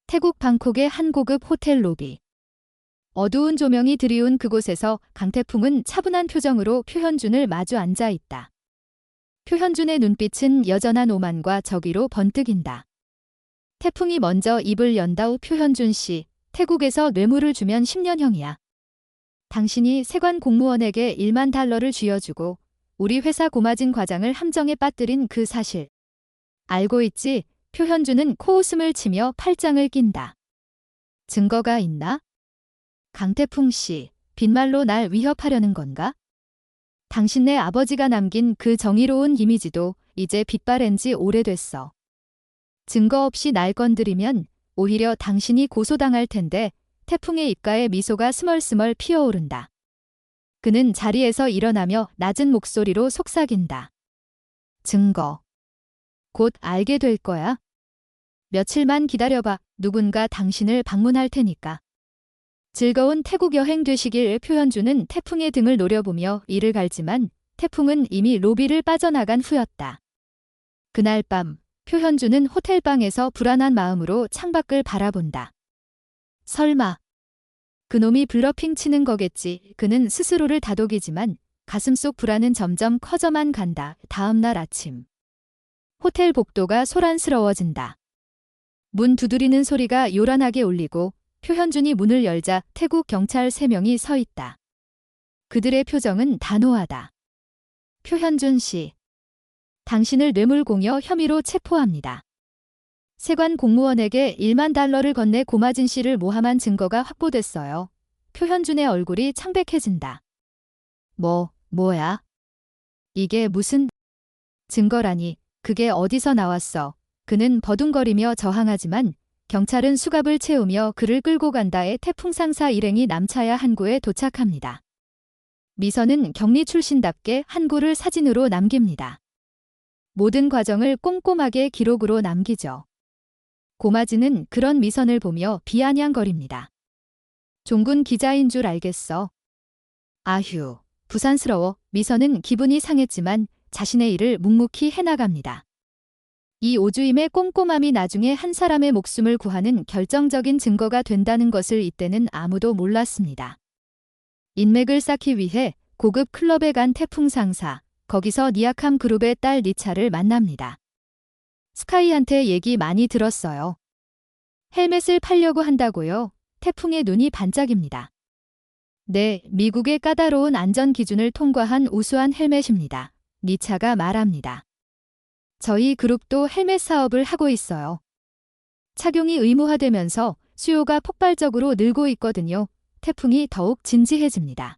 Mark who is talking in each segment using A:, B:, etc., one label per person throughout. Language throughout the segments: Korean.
A: 태국 방콕의 한 고급 호텔 로비. 어두운 조명이 드리운 그곳에서 강태풍은 차분한 표정으로 표현준을 마주 앉아 있다. 표현준의 눈빛은 여전한 오만과 적의로 번뜩인다. 태풍이 먼저 입을 연다. 후 표현준 씨, 태국에서 뇌물을 주면 10년형이야. 당신이 세관 공무원에게 1만 달러를 쥐어주고 우리 회사 고마진 과장을 함정에 빠뜨린 그 사실. 알고 있지? 표현준은 코웃음을 치며 팔짱을 낀다. 증거가 있나? 강태풍 씨, 빈말로 날 위협하려는 건가? 당신네 아버지가 남긴 그 정의로운 이미지도 이제 빛바랜 지 오래됐어. 증거 없이 날 건드리면 오히려 당신이 고소당할 텐데. 태풍의 입가에 미소가 스멀스멀 피어오른다. 그는 자리에서 일어나며 낮은 목소리로 속삭인다. 증거. 곧 알게 될 거야. 며칠만 기다려봐. 누군가 당신을 방문할 테니까. 즐거운 태국 여행 되시길. 표현준은 태풍의 등을 노려보며 이를 갈지만 태풍은 이미 로비를 빠져나간 후였다. 그날 밤 표현준은 호텔방에서 불안한 마음으로 창밖을 바라본다. 설마 그놈이 블러핑 치는 거겠지. 그는 스스로를 다독이지만 가슴속 불안은 점점 커져만 간다. 다음 날 아침. 호텔 복도가 소란스러워진다. 문 두드리는 소리가 요란하게 울리고 표현준이 문을 열자 태국 경찰 3명이 서 있다. 그들의 표정은 단호하다. 표현준 씨, 당신을 뇌물공여 혐의로 체포합니다. 세관 공무원에게 1만 달러를 건네 고마진 씨를 모함한 증거가 확보됐어요. 표현준의 얼굴이 창백해진다. 뭐야? 이게 무슨 증거라니? 그게 어디서 나왔어? 그는 버둥거리며 저항하지만 경찰은 수갑을 채우며 그를 끌고 간다에 태풍 상사 일행이 남차야 항구에 도착합니다. 미선은 격리 출신답게 항구를 사진으로 남깁니다. 모든 과정을 꼼꼼하게 기록으로 남기죠. 고마지는 그런 미선을 보며 비아냥거립니다. 종군 기자인 줄 알겠어. 아휴, 부산스러워. 미선은 기분이 상했지만 자신의 일을 묵묵히 해나갑니다. 이 오주임의 꼼꼼함이 나중에 한 사람의 목숨을 구하는 결정적인 증거가 된다는 것을 이때는 아무도 몰랐습니다. 인맥을 쌓기 위해 고급 클럽에 간 태풍 상사, 거기서 니아캄 그룹의 딸 니차를 만납니다. 스카이한테 얘기 많이 들었어요. 헬멧을 팔려고 한다고요? 태풍의 눈이 반짝입니다. 네, 미국의 까다로운 안전 기준을 통과한 우수한 헬멧입니다. 니차가 말합니다. 저희 그룹도 헬멧 사업을 하고 있어요. 착용이 의무화되면서 수요가 폭발적으로 늘고 있거든요. 태풍이 더욱 진지해집니다.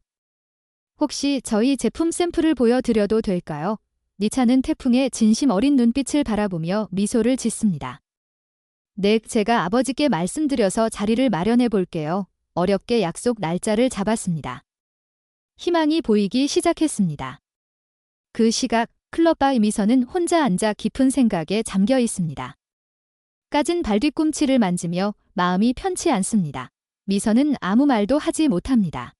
A: 혹시 저희 제품 샘플을 보여드려도 될까요? 니차는 태풍의 진심 어린 눈빛을 바라보며 미소를 짓습니다. 네, 제가 아버지께 말씀드려서 자리를 마련해 볼게요. 어렵게 약속 날짜를 잡았습니다. 희망이 보이기 시작했습니다. 그 시각 클럽바의 미선은 혼자 앉아 깊은 생각에 잠겨 있습니다. 까진 발뒤꿈치를 만지며 마음이 편치 않습니다. 미선은 아무 말도 하지 못합니다.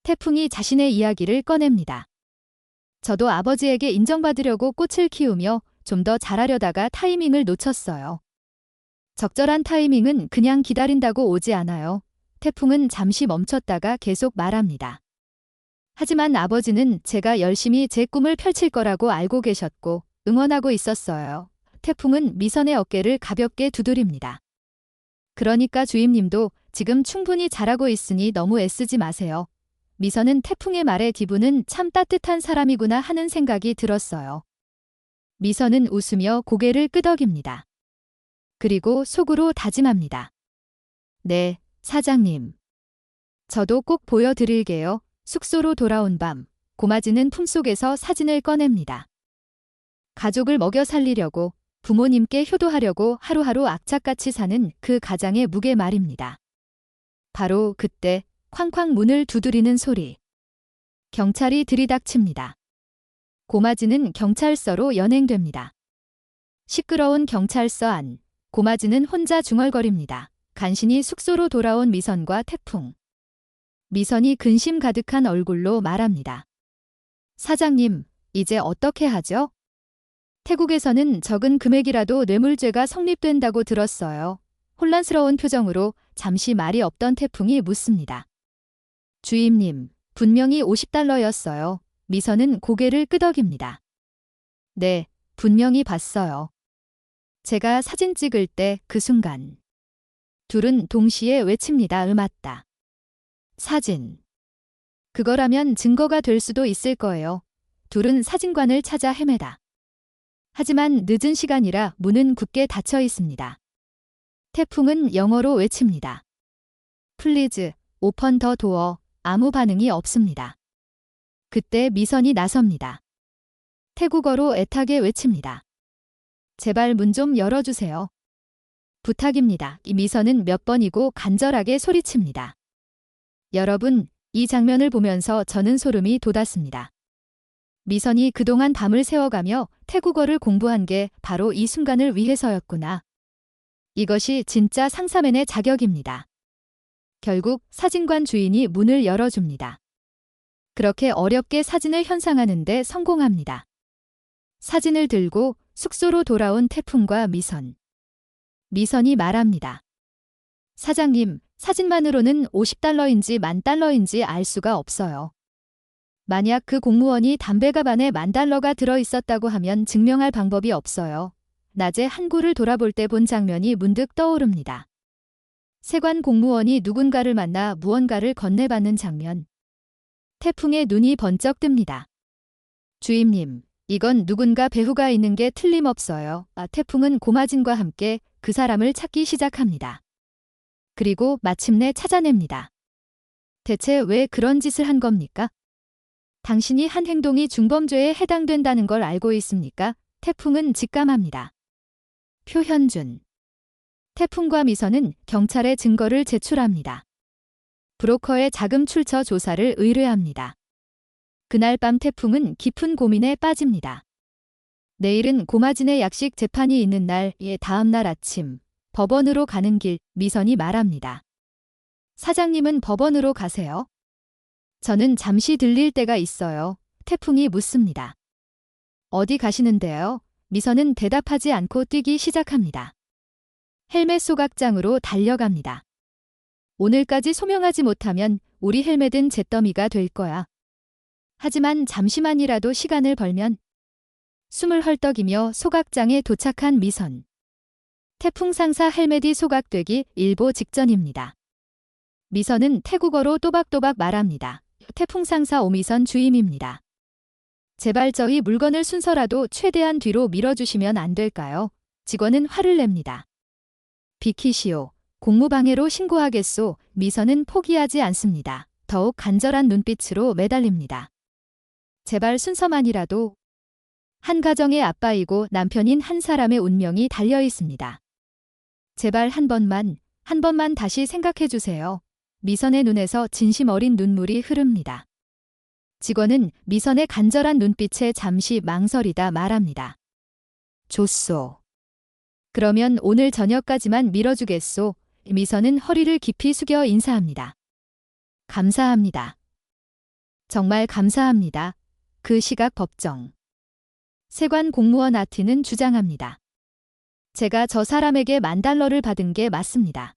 A: 태풍이 자신의 이야기를 꺼냅니다. 저도 아버지에게 인정받으려고 꽃을 키우며 좀 더 잘하려다가 타이밍을 놓쳤어요. 적절한 타이밍은 그냥 기다린다고 오지 않아요. 태풍은 잠시 멈췄다가 계속 말합니다. 하지만 아버지는 제가 열심히 제 꿈을 펼칠 거라고 알고 계셨고 응원하고 있었어요. 태풍은 미선의 어깨를 가볍게 두드립니다. 그러니까 주임님도 지금 충분히 잘하고 있으니 너무 애쓰지 마세요. 미선은 태풍의 말에 기분은 참 따뜻한 사람이구나 하는 생각이 들었어요. 미선은 웃으며 고개를 끄덕입니다. 그리고 속으로 다짐합니다. 네, 사장님. 저도 꼭 보여드릴게요. 숙소로 돌아온 밤, 고마지는 품속에서 사진을 꺼냅니다. 가족을 먹여 살리려고, 부모님께 효도하려고 하루하루 악착같이 사는 그 가장의 무게 말입니다. 바로 그때 쾅쾅 문을 두드리는 소리. 경찰이 들이닥칩니다. 고마지는 경찰서로 연행됩니다. 시끄러운 경찰서 안, 고마지는 혼자 중얼거립니다. 간신히 숙소로 돌아온 미선과 태풍. 미선이 근심 가득한 얼굴로 말합니다. 사장님, 이제 어떻게 하죠? 태국에서는 적은 금액이라도 뇌물죄가 성립된다고 들었어요. 혼란스러운 표정으로 잠시 말이 없던 태풍이 묻습니다. 주임님, 분명히 $50였어요. 미선은 고개를 끄덕입니다. 네, 분명히 봤어요. 제가 사진 찍을 때 그 순간. 둘은 동시에 외칩니다. 맞다. 사진. 그거라면 증거가 될 수도 있을 거예요. 둘은 사진관을 찾아 헤매다. 하지만 늦은 시간이라 문은 굳게 닫혀 있습니다. 태풍은 영어로 외칩니다. 플리즈, 오픈 더 도어. 아무 반응이 없습니다. 그때 미선이 나섭니다. 태국어로 애타게 외칩니다. 제발 문 좀 열어주세요. 부탁입니다. 이 미선은 몇 번이고 간절하게 소리칩니다. 여러분, 이 장면을 보면서 저는 소름이 돋았습니다. 미선이 그동안 밤을 새워가며 태국어를 공부한 게 바로 이 순간을 위해서였구나. 이것이 진짜 상사맨의 자격입니다. 결국 사진관 주인이 문을 열어줍니다. 그렇게 어렵게 사진을 현상하는데 성공합니다. 사진을 들고 숙소로 돌아온 태풍과 미선. 미선이 말합니다. 사장님, 사진만으로는 $50인지 $10,000인지 알 수가 없어요. 만약 그 공무원이 담배 가방에 $10,000가 들어있었다고 하면 증명할 방법이 없어요. 낮에 항구를 돌아볼 때 본 장면이 문득 떠오릅니다. 세관 공무원이 누군가를 만나 무언가를 건네받는 장면. 태풍의 눈이 번쩍 뜹니다. 주임님, 이건 누군가 배후가 있는 게 틀림없어요. 태풍은 고마진과 함께 그 사람을 찾기 시작합니다. 그리고 마침내 찾아냅니다. 대체 왜 그런 짓을 한 겁니까? 당신이 한 행동이 중범죄에 해당된다는 걸 알고 있습니까? 태풍은 직감합니다. 표현준. 태풍과 미선은 경찰에 증거를 제출합니다. 브로커의 자금 출처 조사를 의뢰합니다. 그날 밤 태풍은 깊은 고민에 빠집니다. 내일은 고마진의 약식 재판이 있는 날, 다음 날 아침, 법원으로 가는 길, 미선이 말합니다. 사장님은 법원으로 가세요. 저는 잠시 들릴 때가 있어요. 태풍이 묻습니다. 어디 가시는데요? 미선은 대답하지 않고 뛰기 시작합니다. 헬멧 소각장으로 달려갑니다. 오늘까지 소명하지 못하면 우리 헬멧은 잿더미가 될 거야. 하지만 잠시만이라도 시간을 벌면. 숨을 헐떡이며 소각장에 도착한 미선. 태풍 상사 헬멧이 소각되기 일보 직전입니다. 미선은 태국어로 또박또박 말합니다. 태풍 상사 오미선 주임입니다. 제발 저희 물건을 순서라도 최대한 뒤로 밀어주시면 안 될까요? 직원은 화를 냅니다. 비키시오. 공무방해로 신고하겠소. 미선은 포기하지 않습니다. 더욱 간절한 눈빛으로 매달립니다. 제발 순서만이라도. 한 가정의 아빠이고 남편인 한 사람의 운명이 달려 있습니다. 제발 한 번만 다시 생각해 주세요. 미선의 눈에서 진심 어린 눈물이 흐릅니다. 직원은 미선의 간절한 눈빛에 잠시 망설이다 말합니다. 좋소. 그러면 오늘 저녁까지만 밀어주겠소. 미선은 허리를 깊이 숙여 인사합니다. 감사합니다. 정말 감사합니다. 그 시각 법정. 세관 공무원 아티는 주장합니다. 제가 저 사람에게 $10,000를 받은 게 맞습니다.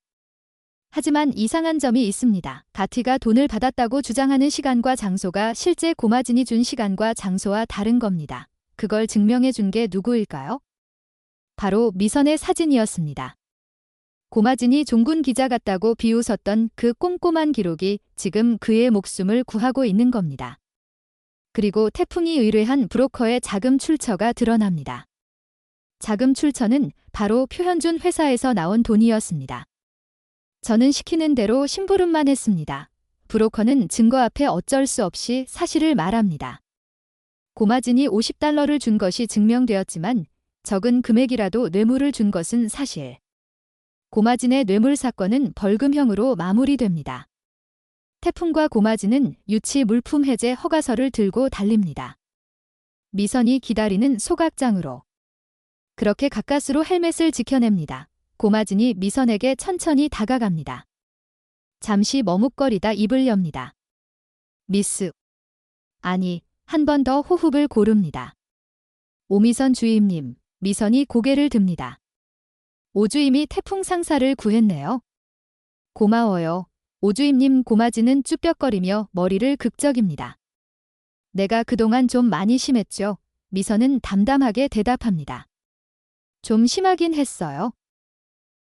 A: 하지만 이상한 점이 있습니다. 가티가 돈을 받았다고 주장하는 시간과 장소가 실제 고마진이 준 시간과 장소와 다른 겁니다. 그걸 증명해 준 게 누구일까요? 바로 미선의 사진이었습니다. 고마진이 종군 기자 같다고 비웃었던 그 꼼꼼한 기록이 지금 그의 목숨을 구하고 있는 겁니다. 그리고 태풍이 의뢰한 브로커의 자금 출처가 드러납니다. 자금 출처는 바로 표현준 회사에서 나온 돈이었습니다. 저는 시키는 대로 심부름만 했습니다. 브로커는 증거 앞에 어쩔 수 없이 사실을 말합니다. 고마진이 $50를 준 것이 증명되었지만 적은 금액이라도 뇌물을 준 것은 사실. 고마진의 뇌물 사건은 벌금형으로 마무리됩니다. 태풍과 고마진은 유치 물품 해제 허가서를 들고 달립니다. 미선이 기다리는 소각장으로. 그렇게 가까스로 헬멧을 지켜냅니다. 고마진이 미선에게 천천히 다가갑니다. 잠시 머뭇거리다 입을 엽니다. 미스. 아니, 한 번 더 호흡을 고릅니다. 오미선 주임님, 미선이 고개를 듭니다. 오주임이 태풍 상사를 구했네요. 고마워요. 오주임님. 고마지는 쭈뼛거리며 머리를 극적입니다. 내가 그동안 좀 많이 심했죠. 미선은 담담하게 대답합니다. 좀 심하긴 했어요.